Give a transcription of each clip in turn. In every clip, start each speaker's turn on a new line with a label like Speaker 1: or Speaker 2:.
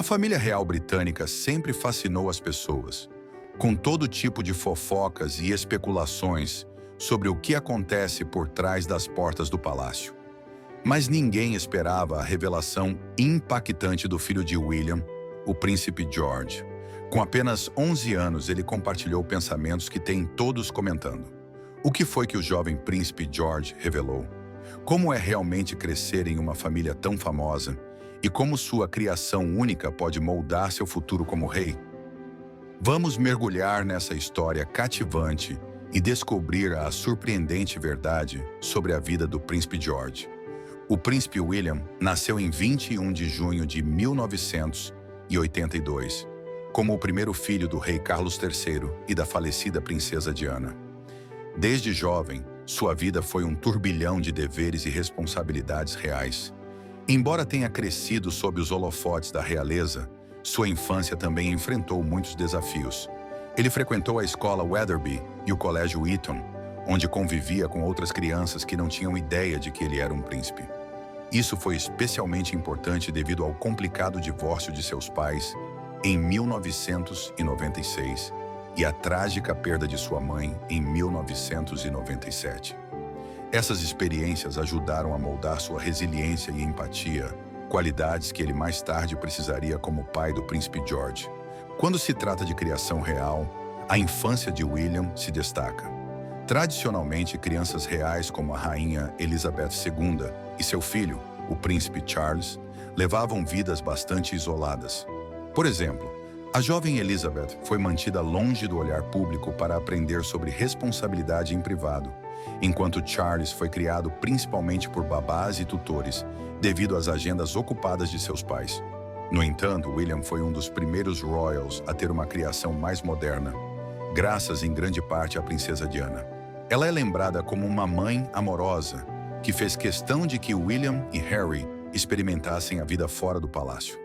Speaker 1: A família real britânica sempre fascinou as pessoas, com todo tipo de fofocas e especulações sobre o que acontece por trás das portas do palácio. Mas ninguém esperava a revelação impactante do filho de William, o príncipe George. Com apenas 11 anos, ele compartilhou pensamentos que têm todos comentando. O que foi que o jovem príncipe George revelou? Como é realmente crescer em uma família tão famosa? E como sua criação única pode moldar seu futuro como rei? Vamos mergulhar nessa história cativante e descobrir a surpreendente verdade sobre a vida do príncipe George. O príncipe William nasceu em 21 de junho de 1982, como o primeiro filho do rei Carlos III e da falecida princesa Diana. Desde jovem, sua vida foi um turbilhão de deveres e responsabilidades reais. Embora tenha crescido sob os holofotes da realeza, sua infância também enfrentou muitos desafios. Ele frequentou a escola Wetherby e o colégio Eton, onde convivia com outras crianças que não tinham ideia de que ele era um príncipe. Isso foi especialmente importante devido ao complicado divórcio de seus pais em 1996 e à trágica perda de sua mãe em 1997. Essas experiências ajudaram a moldar sua resiliência e empatia, qualidades que ele mais tarde precisaria como pai do príncipe George. Quando se trata de criação real, a infância de William se destaca. Tradicionalmente, crianças reais como a rainha Elizabeth II e seu filho, o príncipe Charles, levavam vidas bastante isoladas. Por exemplo, a jovem Elizabeth foi mantida longe do olhar público para aprender sobre responsabilidade em privado, enquanto Charles foi criado principalmente por babás e tutores, devido às agendas ocupadas de seus pais. No entanto, William foi um dos primeiros royals a ter uma criação mais moderna, graças em grande parte à princesa Diana. Ela é lembrada como uma mãe amorosa, que fez questão de que William e Harry experimentassem a vida fora do palácio.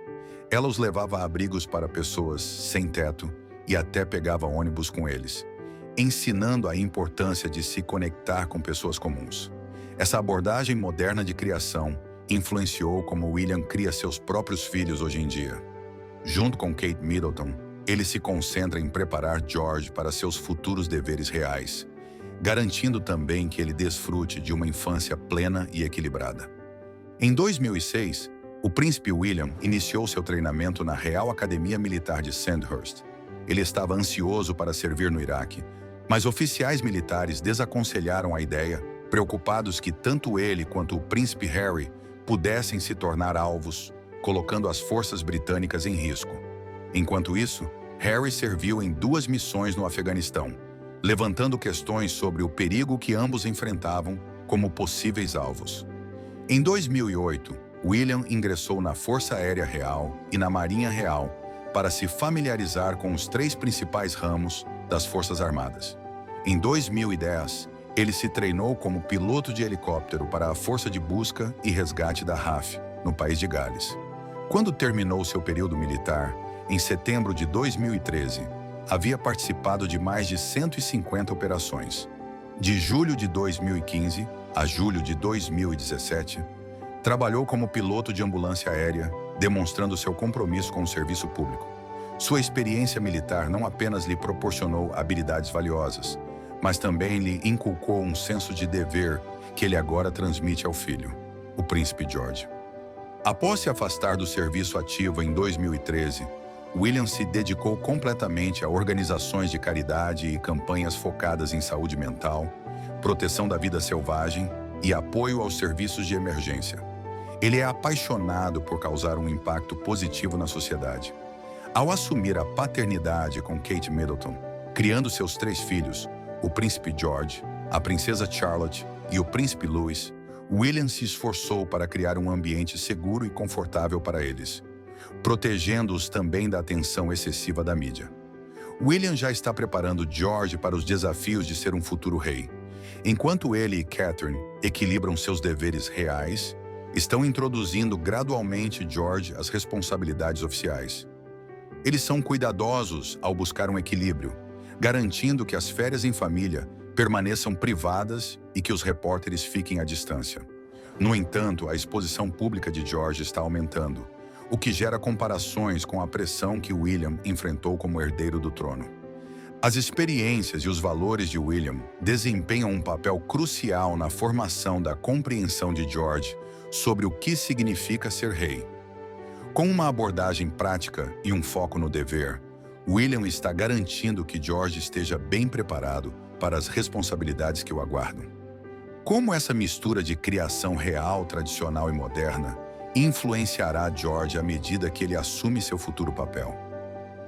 Speaker 1: Ela os levava a abrigos para pessoas sem teto e até pegava ônibus com eles, ensinando a importância de se conectar com pessoas comuns. Essa abordagem moderna de criação influenciou como William cria seus próprios filhos hoje em dia. Junto com Kate Middleton, ele se concentra em preparar George para seus futuros deveres reais, garantindo também que ele desfrute de uma infância plena e equilibrada. Em 2006, o príncipe William iniciou seu treinamento na Real Academia Militar de Sandhurst. Ele estava ansioso para servir no Iraque, mas oficiais militares desaconselharam a ideia, preocupados que tanto ele quanto o príncipe Harry pudessem se tornar alvos, colocando as forças britânicas em risco. Enquanto isso, Harry serviu em 2 missões no Afeganistão, levantando questões sobre o perigo que ambos enfrentavam como possíveis alvos. Em 2008, William ingressou na Força Aérea Real e na Marinha Real para se familiarizar com os 3 principais ramos das Forças Armadas. Em 2010, ele se treinou como piloto de helicóptero para a Força de Busca e Resgate da RAF, no país de Gales. Quando terminou seu período militar, em setembro de 2013, havia participado de mais de 150 operações. De julho de 2015 a julho de 2017, trabalhou como piloto de ambulância aérea, demonstrando seu compromisso com o serviço público. Sua experiência militar não apenas lhe proporcionou habilidades valiosas, mas também lhe inculcou um senso de dever que ele agora transmite ao filho, o príncipe George. Após se afastar do serviço ativo em 2013, William se dedicou completamente a organizações de caridade e campanhas focadas em saúde mental, proteção da vida selvagem e apoio aos serviços de emergência. Ele é apaixonado por causar um impacto positivo na sociedade. Ao assumir a paternidade com Kate Middleton, criando seus 3 filhos, o príncipe George, a princesa Charlotte e o príncipe Louis, William se esforçou para criar um ambiente seguro e confortável para eles, protegendo-os também da atenção excessiva da mídia. William já está preparando George para os desafios de ser um futuro rei. Enquanto ele e Catherine equilibram seus deveres reais, estão introduzindo gradualmente George às responsabilidades oficiais. Eles são cuidadosos ao buscar um equilíbrio, garantindo que as férias em família permaneçam privadas e que os repórteres fiquem à distância. No entanto, a exposição pública de George está aumentando, o que gera comparações com a pressão que William enfrentou como herdeiro do trono. As experiências e os valores de William desempenham um papel crucial na formação da compreensão de George sobre o que significa ser rei. Com uma abordagem prática e um foco no dever, William está garantindo que George esteja bem preparado para as responsabilidades que o aguardam. Como essa mistura de criação real, tradicional e moderna influenciará George à medida que ele assume seu futuro papel?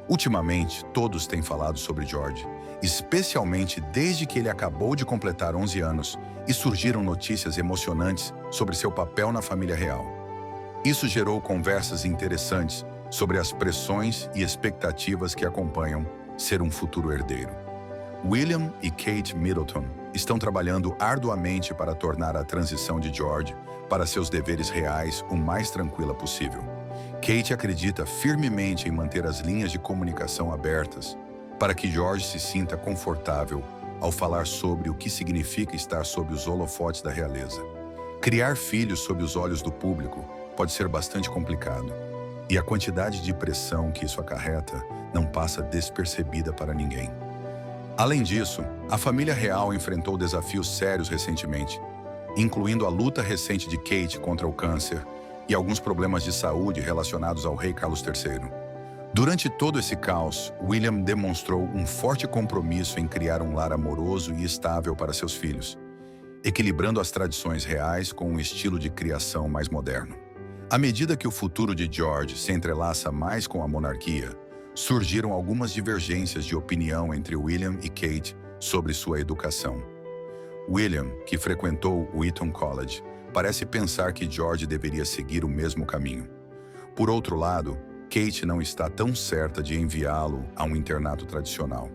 Speaker 1: Ultimamente, todos têm falado sobre George, especialmente desde que ele acabou de completar 11 anos e surgiram notícias emocionantes sobre seu papel na família real. Isso gerou conversas interessantes sobre as pressões e expectativas que acompanham ser um futuro herdeiro. William e Kate Middleton estão trabalhando arduamente para tornar a transição de George para seus deveres reais o mais tranquila possível. Kate acredita firmemente em manter as linhas de comunicação abertas para que George se sinta confortável ao falar sobre o que significa estar sob os holofotes da realeza. Criar filhos sob os olhos do público pode ser bastante complicado, e a quantidade de pressão que isso acarreta não passa despercebida para ninguém. Além disso, a família real enfrentou desafios sérios recentemente, incluindo a luta recente de Kate contra o câncer e alguns problemas de saúde relacionados ao rei Carlos III. Durante todo esse caos, William demonstrou um forte compromisso em criar um lar amoroso e estável para seus filhos, equilibrando as tradições reais com um estilo de criação mais moderno. À medida que o futuro de George se entrelaça mais com a monarquia, surgiram algumas divergências de opinião entre William e Kate sobre sua educação. William, que frequentou o Eton College, parece pensar que George deveria seguir o mesmo caminho. Por outro lado, Kate não está tão certa de enviá-lo a um internato tradicional.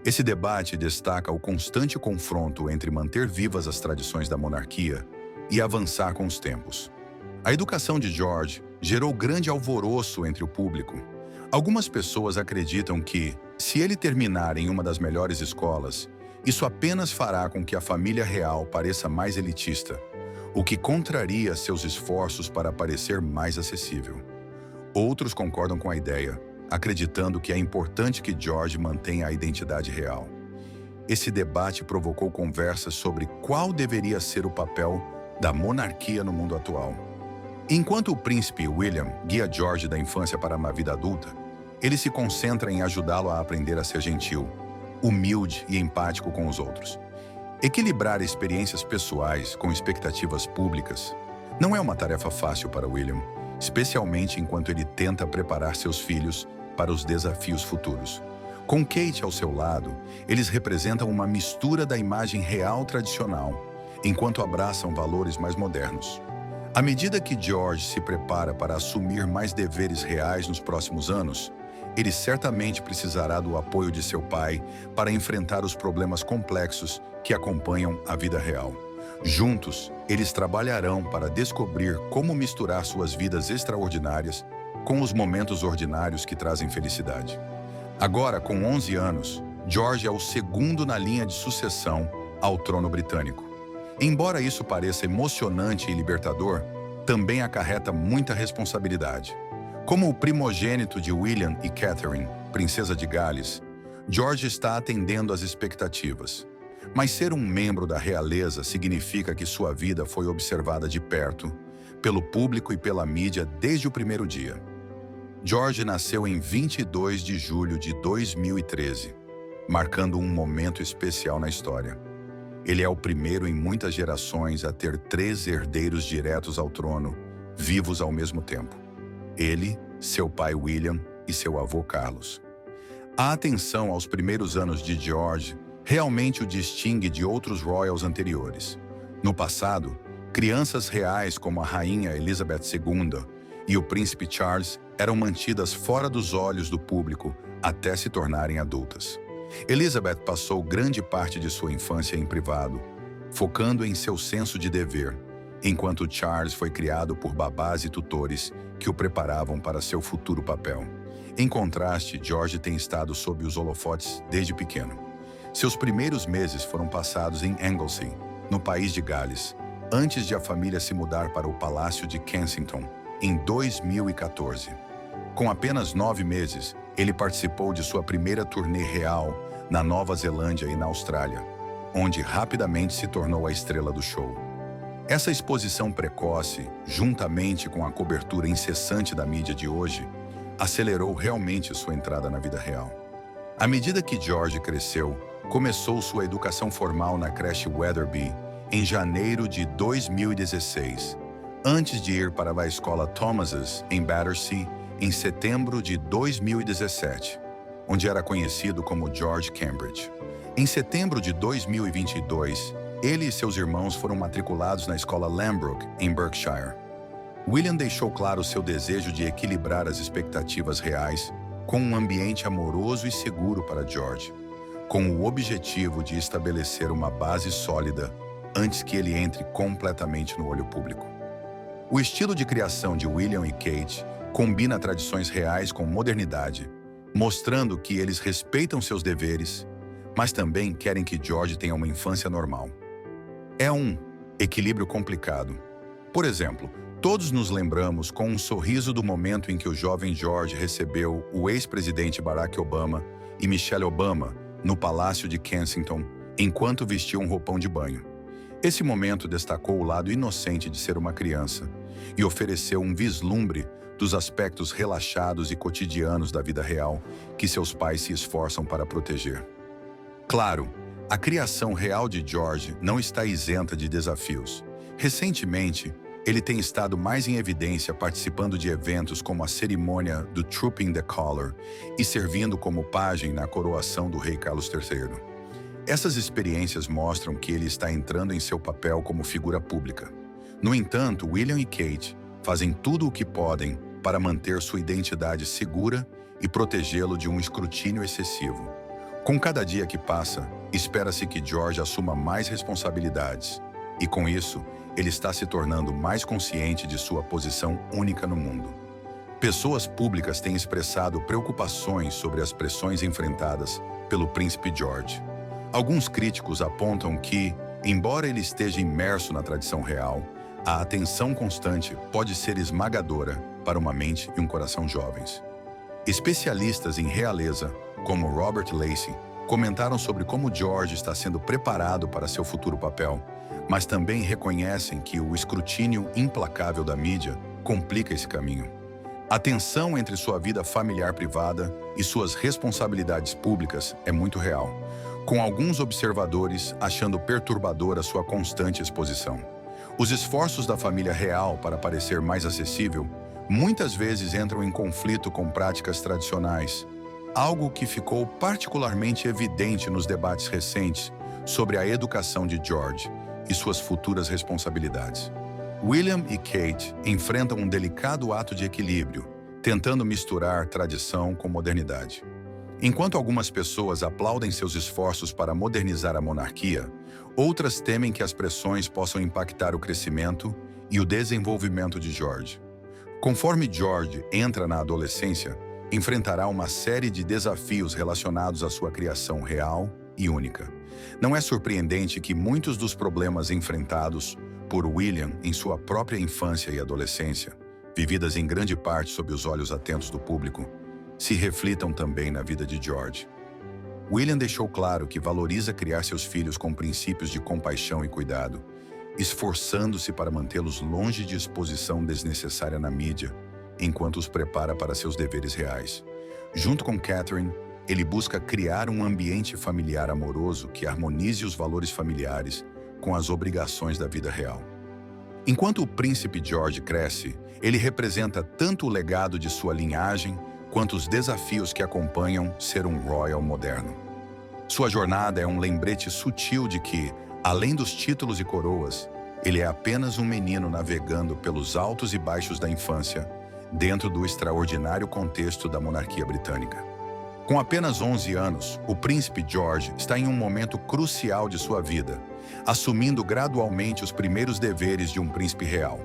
Speaker 1: Esse debate destaca o constante confronto entre manter vivas as tradições da monarquia e avançar com os tempos. A educação de George gerou grande alvoroço entre o público. Algumas pessoas acreditam que, se ele terminar em uma das melhores escolas, isso apenas fará com que a família real pareça mais elitista, o que contraria seus esforços para parecer mais acessível. Outros concordam com a ideia, acreditando que é importante que George mantenha a identidade real. Esse debate provocou conversas sobre qual deveria ser o papel da monarquia no mundo atual. Enquanto o príncipe William guia George da infância para uma vida adulta, ele se concentra em ajudá-lo a aprender a ser gentil, humilde e empático com os outros. Equilibrar experiências pessoais com expectativas públicas não é uma tarefa fácil para William, especialmente enquanto ele tenta preparar seus filhos para os desafios futuros. Com Kate ao seu lado, eles representam uma mistura da imagem real tradicional, enquanto abraçam valores mais modernos. À medida que George se prepara para assumir mais deveres reais nos próximos anos, ele certamente precisará do apoio de seu pai para enfrentar os problemas complexos que acompanham a vida real. Juntos, eles trabalharão para descobrir como misturar suas vidas extraordinárias com os momentos ordinários que trazem felicidade. Agora, com 11 anos, George é o segundo na linha de sucessão ao trono britânico. Embora isso pareça emocionante e libertador, também acarreta muita responsabilidade. Como o primogênito de William e Catherine, princesa de Gales, George está atendendo às expectativas. Mas ser um membro da realeza significa que sua vida foi observada de perto, pelo público e pela mídia desde o primeiro dia. George nasceu em 22 de julho de 2013, marcando um momento especial na história. Ele é o primeiro em muitas gerações a ter 3 herdeiros diretos ao trono, vivos ao mesmo tempo. Ele, seu pai William e seu avô Carlos. A atenção aos primeiros anos de George realmente o distingue de outros royals anteriores. No passado, crianças reais como a rainha Elizabeth II e o príncipe Charles eram mantidas fora dos olhos do público até se tornarem adultas. Elizabeth passou grande parte de sua infância em privado, focando em seu senso de dever, enquanto Charles foi criado por babás e tutores que o preparavam para seu futuro papel. Em contraste, George tem estado sob os holofotes desde pequeno. Seus primeiros meses foram passados em Anglesey, no país de Gales, antes de a família se mudar para o Palácio de Kensington, em 2014. Com apenas 9 meses, ele participou de sua primeira turnê real na Nova Zelândia e na Austrália, onde rapidamente se tornou a estrela do show. Essa exposição precoce, juntamente com a cobertura incessante da mídia de hoje, acelerou realmente sua entrada na vida real. À medida que George cresceu, começou sua educação formal na creche Wetherby em janeiro de 2016, antes de ir para a escola Thomas's em Battersea em setembro de 2017, onde era conhecido como George Cambridge. Em setembro de 2022, ele e seus irmãos foram matriculados na escola Lambrook, em Berkshire. William deixou claro seu desejo de equilibrar as expectativas reais com um ambiente amoroso e seguro para George, com o objetivo de estabelecer uma base sólida antes que ele entre completamente no olho público. O estilo de criação de William e Kate combina tradições reais com modernidade, mostrando que eles respeitam seus deveres, mas também querem que George tenha uma infância normal. É um equilíbrio complicado. Por exemplo, todos nos lembramos com um sorriso do momento em que o jovem George recebeu o ex-presidente Barack Obama e Michelle Obama no Palácio de Kensington, enquanto vestia um roupão de banho. Esse momento destacou o lado inocente de ser uma criança e ofereceu um vislumbre dos aspectos relaxados e cotidianos da vida real que seus pais se esforçam para proteger. Claro, a criação real de George não está isenta de desafios. Recentemente, ele tem estado mais em evidência participando de eventos como a cerimônia do Trooping the Colour e servindo como pajem na coroação do rei Carlos III. Essas experiências mostram que ele está entrando em seu papel como figura pública. No entanto, William e Kate fazem tudo o que podem para manter sua identidade segura e protegê-lo de um escrutínio excessivo. Com cada dia que passa, espera-se que George assuma mais responsabilidades e, com isso, ele está se tornando mais consciente de sua posição única no mundo. Pessoas públicas têm expressado preocupações sobre as pressões enfrentadas pelo príncipe George. Alguns críticos apontam que, embora ele esteja imerso na tradição real, a atenção constante pode ser esmagadora para uma mente e um coração jovens. Especialistas em realeza, como Robert Lacey, comentaram sobre como George está sendo preparado para seu futuro papel, mas também reconhecem que o escrutínio implacável da mídia complica esse caminho. A tensão entre sua vida familiar privada e suas responsabilidades públicas é muito real, com alguns observadores achando perturbadora sua constante exposição. Os esforços da família real para parecer mais acessível muitas vezes entram em conflito com práticas tradicionais, algo que ficou particularmente evidente nos debates recentes sobre a educação de George e suas futuras responsabilidades. William e Kate enfrentam um delicado ato de equilíbrio, tentando misturar tradição com modernidade. Enquanto algumas pessoas aplaudem seus esforços para modernizar a monarquia, outras temem que as pressões possam impactar o crescimento e o desenvolvimento de George. Conforme George entra na adolescência, enfrentará uma série de desafios relacionados à sua criação real e única. Não é surpreendente que muitos dos problemas enfrentados por William em sua própria infância e adolescência, vividas em grande parte sob os olhos atentos do público, se reflitam também na vida de George. William deixou claro que valoriza criar seus filhos com princípios de compaixão e cuidado, esforçando-se para mantê-los longe de exposição desnecessária na mídia, enquanto os prepara para seus deveres reais. Junto com Catherine, ele busca criar um ambiente familiar amoroso que harmonize os valores familiares com as obrigações da vida real. Enquanto o príncipe George cresce, ele representa tanto o legado de sua linhagem quanto os desafios que acompanham ser um royal moderno. Sua jornada é um lembrete sutil de que, além dos títulos e coroas, ele é apenas um menino navegando pelos altos e baixos da infância, dentro do extraordinário contexto da monarquia britânica. Com apenas 11 anos, o príncipe George está em um momento crucial de sua vida, assumindo gradualmente os primeiros deveres de um príncipe real.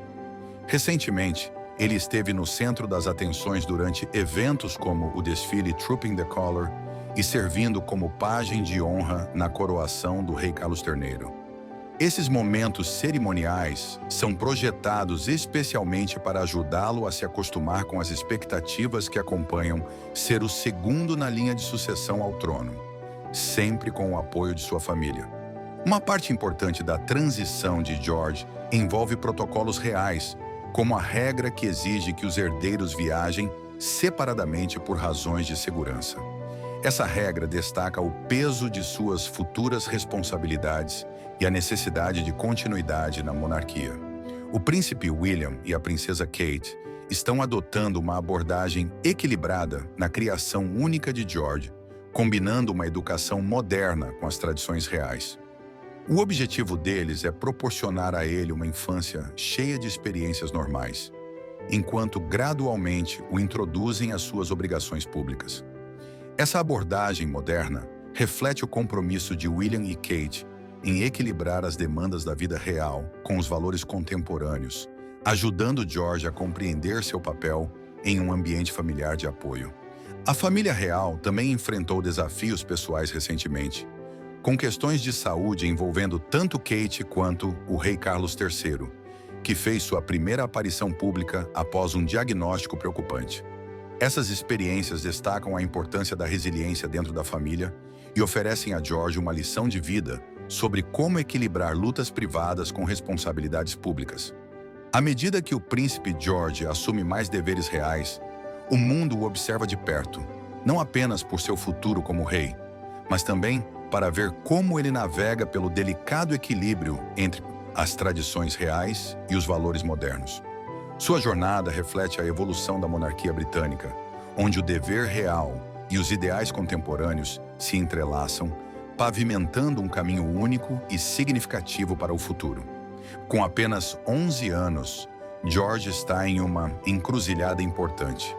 Speaker 1: Recentemente, ele esteve no centro das atenções durante eventos como o desfile Trooping the Colour e servindo como pajem de honra na coroação do rei Carlos III. Esses momentos cerimoniais são projetados especialmente para ajudá-lo a se acostumar com as expectativas que acompanham ser o segundo na linha de sucessão ao trono, sempre com o apoio de sua família. Uma parte importante da transição de George envolve protocolos reais, como a regra que exige que os herdeiros viajem separadamente por razões de segurança. Essa regra destaca o peso de suas futuras responsabilidades e a necessidade de continuidade na monarquia. O príncipe William e a princesa Kate estão adotando uma abordagem equilibrada na criação única de George, combinando uma educação moderna com as tradições reais. O objetivo deles é proporcionar a ele uma infância cheia de experiências normais, enquanto gradualmente o introduzem às suas obrigações públicas. Essa abordagem moderna reflete o compromisso de William e Kate em equilibrar as demandas da vida real com os valores contemporâneos, ajudando George a compreender seu papel em um ambiente familiar de apoio. A família real também enfrentou desafios pessoais recentemente, com questões de saúde envolvendo tanto Kate quanto o rei Carlos III, que fez sua primeira aparição pública após um diagnóstico preocupante. Essas experiências destacam a importância da resiliência dentro da família e oferecem a George uma lição de vida sobre como equilibrar lutas privadas com responsabilidades públicas. À medida que o príncipe George assume mais deveres reais, o mundo o observa de perto, não apenas por seu futuro como rei, mas também para ver como ele navega pelo delicado equilíbrio entre as tradições reais e os valores modernos. Sua jornada reflete a evolução da monarquia britânica, onde o dever real e os ideais contemporâneos se entrelaçam, pavimentando um caminho único e significativo para o futuro. Com apenas 11 anos, George está em uma encruzilhada importante,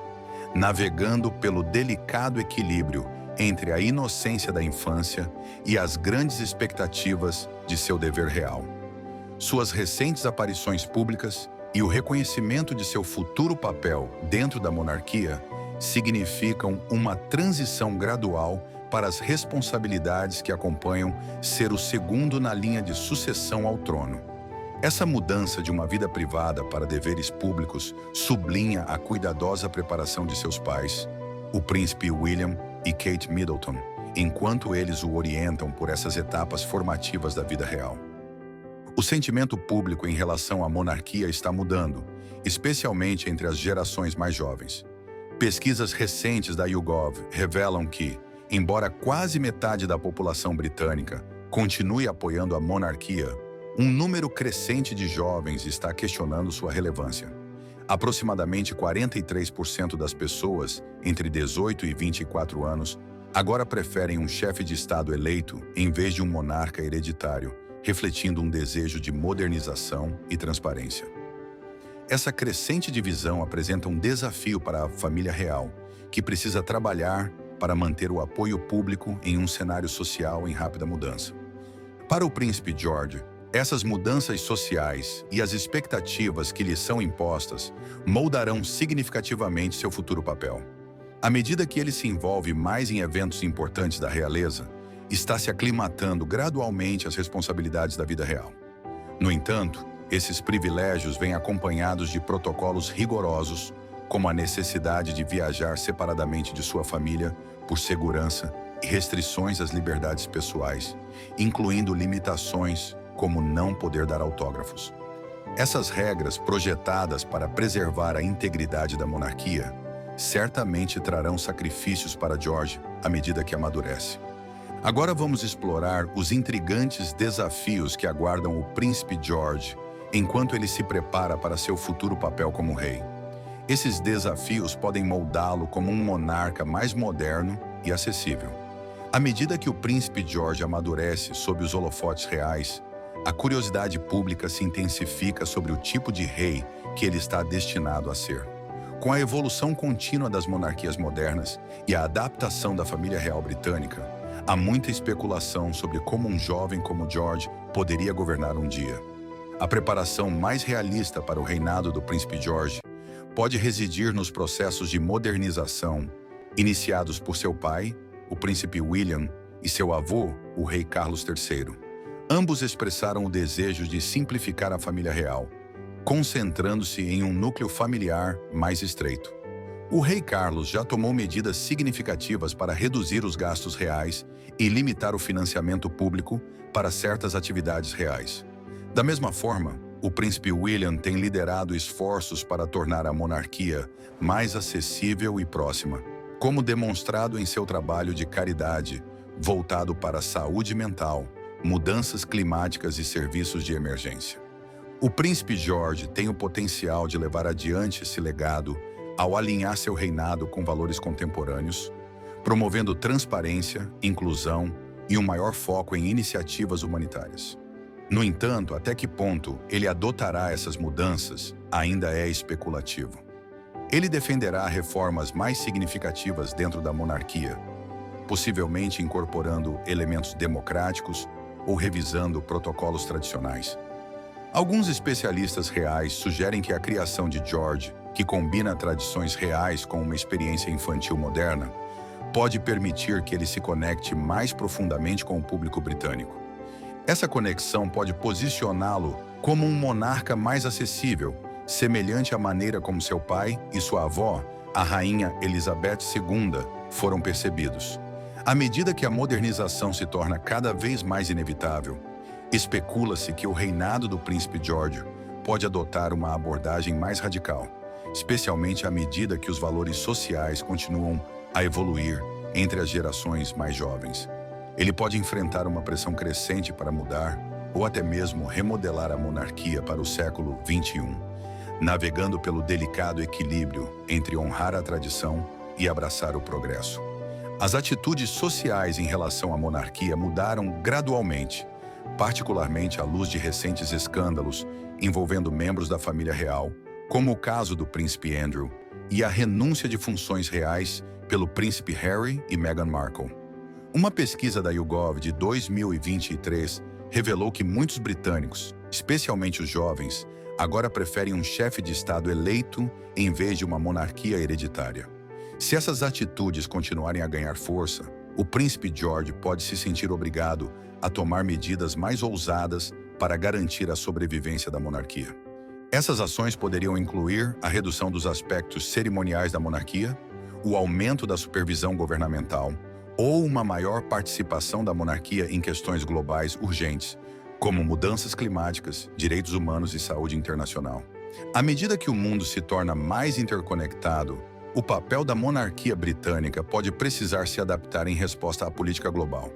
Speaker 1: navegando pelo delicado equilíbrio entre a inocência da infância e as grandes expectativas de seu dever real. Suas recentes aparições públicas e o reconhecimento de seu futuro papel dentro da monarquia significam uma transição gradual para as responsabilidades que acompanham ser o segundo na linha de sucessão ao trono. Essa mudança de uma vida privada para deveres públicos sublinha a cuidadosa preparação de seus pais, o príncipe William e Kate Middleton, enquanto eles o orientam por essas etapas formativas da vida real. O sentimento público em relação à monarquia está mudando, especialmente entre as gerações mais jovens. Pesquisas recentes da YouGov revelam que, embora quase metade da população britânica continue apoiando a monarquia, um número crescente de jovens está questionando sua relevância. Aproximadamente 43% das pessoas entre 18 e 24 anos agora preferem um chefe de Estado eleito em vez de um monarca hereditário, refletindo um desejo de modernização e transparência. Essa crescente divisão apresenta um desafio para a família real, que precisa trabalhar para manter o apoio público em um cenário social em rápida mudança. Para o príncipe George, essas mudanças sociais e as expectativas que lhe são impostas moldarão significativamente seu futuro papel. À medida que ele se envolve mais em eventos importantes da realeza, está se aclimatando gradualmente às responsabilidades da vida real. No entanto, esses privilégios vêm acompanhados de protocolos rigorosos, como a necessidade de viajar separadamente de sua família por segurança e restrições às liberdades pessoais, incluindo limitações como não poder dar autógrafos. Essas regras, projetadas para preservar a integridade da monarquia, certamente trarão sacrifícios para George à medida que amadurece. Agora vamos explorar os intrigantes desafios que aguardam o príncipe George enquanto ele se prepara para seu futuro papel como rei. Esses desafios podem moldá-lo como um monarca mais moderno e acessível. À medida que o príncipe George amadurece sob os holofotes reais, a curiosidade pública se intensifica sobre o tipo de rei que ele está destinado a ser. Com a evolução contínua das monarquias modernas e a adaptação da família real britânica, há muita especulação sobre como um jovem como George poderia governar um dia. A preparação mais realista para o reinado do príncipe George pode residir nos processos de modernização iniciados por seu pai, o príncipe William, e seu avô, o rei Carlos III. Ambos expressaram o desejo de simplificar a família real, concentrando-se em um núcleo familiar mais estreito. O rei Carlos já tomou medidas significativas para reduzir os gastos reais e limitar o financiamento público para certas atividades reais. Da mesma forma, o príncipe William tem liderado esforços para tornar a monarquia mais acessível e próxima, como demonstrado em seu trabalho de caridade, voltado para a saúde mental, mudanças climáticas e serviços de emergência. O príncipe George tem o potencial de levar adiante esse legado ao alinhar seu reinado com valores contemporâneos, promovendo transparência, inclusão e um maior foco em iniciativas humanitárias. No entanto, até que ponto ele adotará essas mudanças ainda é especulativo. Ele defenderá reformas mais significativas dentro da monarquia, possivelmente incorporando elementos democráticos ou revisando protocolos tradicionais. Alguns especialistas reais sugerem que a criação de George, que combina tradições reais com uma experiência infantil moderna, pode permitir que ele se conecte mais profundamente com o público britânico. Essa conexão pode posicioná-lo como um monarca mais acessível, semelhante à maneira como seu pai e sua avó, a rainha Elizabeth II, foram percebidos. À medida que a modernização se torna cada vez mais inevitável, especula-se que o reinado do príncipe George pode adotar uma abordagem mais radical, especialmente à medida que os valores sociais continuam a evoluir entre as gerações mais jovens. Ele pode enfrentar uma pressão crescente para mudar ou até mesmo remodelar a monarquia para o século XXI, navegando pelo delicado equilíbrio entre honrar a tradição e abraçar o progresso. As atitudes sociais em relação à monarquia mudaram gradualmente, particularmente à luz de recentes escândalos envolvendo membros da família real, como o caso do príncipe Andrew, e a renúncia de funções reais pelo príncipe Harry e Meghan Markle. Uma pesquisa da YouGov de 2023 revelou que muitos britânicos, especialmente os jovens, agora preferem um chefe de Estado eleito em vez de uma monarquia hereditária. Se essas atitudes continuarem a ganhar força, o príncipe George pode se sentir obrigado a tomar medidas mais ousadas para garantir a sobrevivência da monarquia. Essas ações poderiam incluir a redução dos aspectos cerimoniais da monarquia, o aumento da supervisão governamental ou uma maior participação da monarquia em questões globais urgentes, como mudanças climáticas, direitos humanos e saúde internacional. À medida que o mundo se torna mais interconectado, o papel da monarquia britânica pode precisar se adaptar em resposta à política global.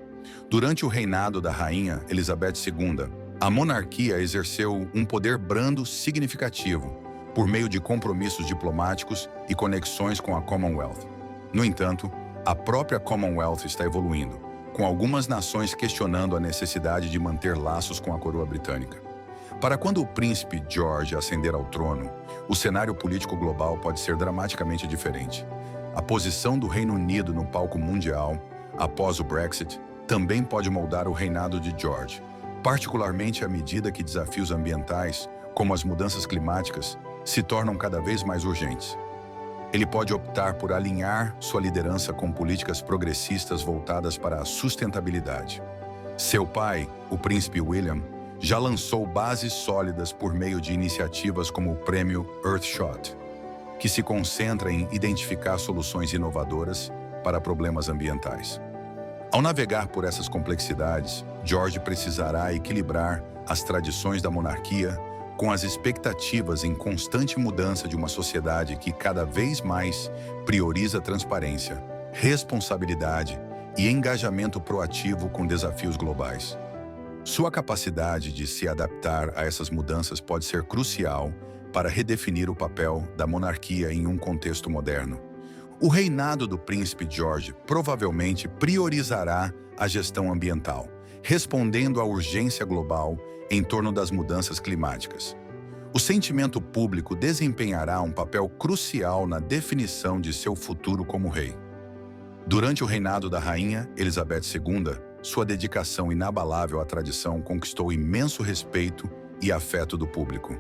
Speaker 1: Durante o reinado da rainha Elizabeth II, a monarquia exerceu um poder brando significativo por meio de compromissos diplomáticos e conexões com a Commonwealth. No entanto, a própria Commonwealth está evoluindo, com algumas nações questionando a necessidade de manter laços com a coroa britânica. Para quando o príncipe George ascender ao trono, o cenário político global pode ser dramaticamente diferente. A posição do Reino Unido no palco mundial, após o Brexit, também pode moldar o reinado de George, particularmente à medida que desafios ambientais, como as mudanças climáticas, se tornam cada vez mais urgentes. Ele pode optar por alinhar sua liderança com políticas progressistas voltadas para a sustentabilidade. Seu pai, o príncipe William, já lançou bases sólidas por meio de iniciativas como o Prêmio Earthshot, que se concentra em identificar soluções inovadoras para problemas ambientais. Ao navegar por essas complexidades, George precisará equilibrar as tradições da monarquia com as expectativas em constante mudança de uma sociedade que cada vez mais prioriza transparência, responsabilidade e engajamento proativo com desafios globais. Sua capacidade de se adaptar a essas mudanças pode ser crucial para redefinir o papel da monarquia em um contexto moderno. O reinado do príncipe George provavelmente priorizará a gestão ambiental, respondendo à urgência global em torno das mudanças climáticas. O sentimento público desempenhará um papel crucial na definição de seu futuro como rei. Durante o reinado da rainha Elizabeth II, sua dedicação inabalável à tradição conquistou imenso respeito e afeto do público.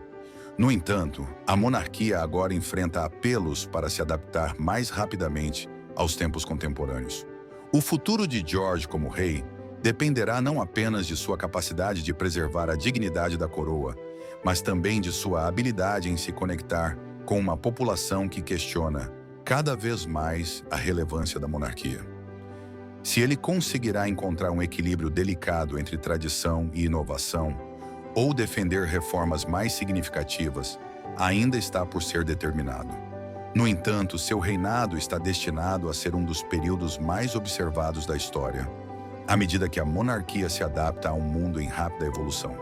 Speaker 1: No entanto, a monarquia agora enfrenta apelos para se adaptar mais rapidamente aos tempos contemporâneos. O futuro de George como rei dependerá não apenas de sua capacidade de preservar a dignidade da coroa, mas também de sua habilidade em se conectar com uma população que questiona cada vez mais a relevância da monarquia. Se ele conseguirá encontrar um equilíbrio delicado entre tradição e inovação, ou defender reformas mais significativas, ainda está por ser determinado. No entanto, seu reinado está destinado a ser um dos períodos mais observados da história, à medida que a monarquia se adapta a um mundo em rápida evolução.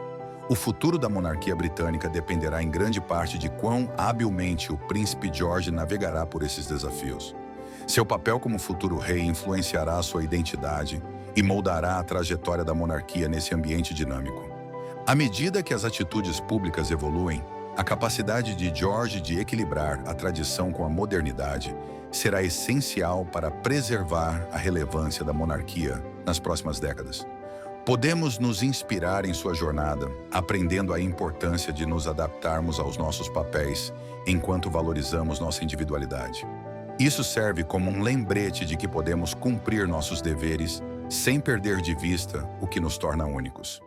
Speaker 1: O futuro da monarquia britânica dependerá em grande parte de quão habilmente o príncipe George navegará por esses desafios. Seu papel como futuro rei influenciará sua identidade e moldará a trajetória da monarquia nesse ambiente dinâmico. À medida que as atitudes públicas evoluem, a capacidade de George de equilibrar a tradição com a modernidade será essencial para preservar a relevância da monarquia nas próximas décadas. Podemos nos inspirar em sua jornada, aprendendo a importância de nos adaptarmos aos nossos papéis enquanto valorizamos nossa individualidade. Isso serve como um lembrete de que podemos cumprir nossos deveres sem perder de vista o que nos torna únicos.